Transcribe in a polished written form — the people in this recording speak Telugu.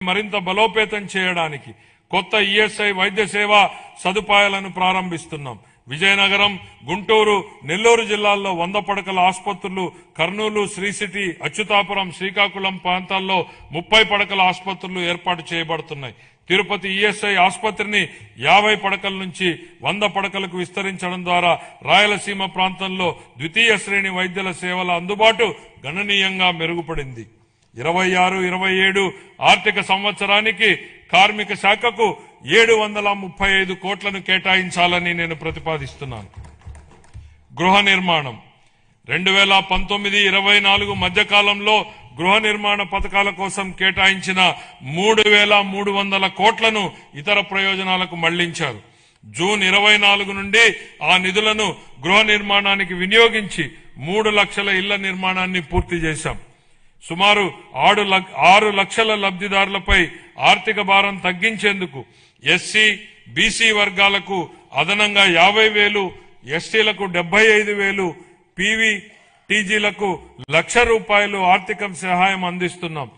మరింత బలోపేతం చేయడానికి కొత్త ఈఎస్ఐ వైద్య సేవా సదుపాయాలను ప్రారంభిస్తున్నాం. విజయనగరం, గుంటూరు, నెల్లూరు జిల్లాల్లో 100 పడకల ఆసుపత్రులు, కర్నూలు, శ్రీ సిటీ, అచ్యుతాపురం, శ్రీకాకుళం ప్రాంతాల్లో 30 పడకల ఆసుపత్రులు ఏర్పాటు చేయబడుతున్నాయి. తిరుపతి ఈఎస్ఐ ఆసుపత్రిని 50 పడకల నుంచి 100 పడకలకు విస్తరించడం ద్వారా రాయలసీమ ప్రాంతంలో ద్వితీయ శ్రేణి వైద్యుల సేవల అందుబాటు గణనీయంగా మెరుగుపడింది. 26-27 ఆర్థిక సంవత్సరానికి కార్మిక శాఖకు 735 కోట్లను కేటాయించాలని నేను ప్రతిపాదిస్తున్నాను. గృహ నిర్మాణం 2019-24 మధ్యకాలంలో గృహ నిర్మాణ పథకాల కోసం కేటాయించిన 3,300 కోట్లను ఇతర ప్రయోజనాలకు మళ్లించారు. జూన్ 24 నుండి ఆ నిధులను గృహ నిర్మాణానికి వినియోగించి 3 లక్షల ఇళ్ల నిర్మాణాన్ని పూర్తి చేశాం. సుమారు 6 లక్షల లబ్ధిదారులపై ఆర్థిక భారం తగ్గించేందుకు ఎస్సీ, బీసీ వర్గాలకు అదనంగా 50,000, ఎస్టీలకు 75,000, పీవీ టీజీలకు 1,00,000 రూపాయలు ఆర్థిక సహాయం అందిస్తున్నాం.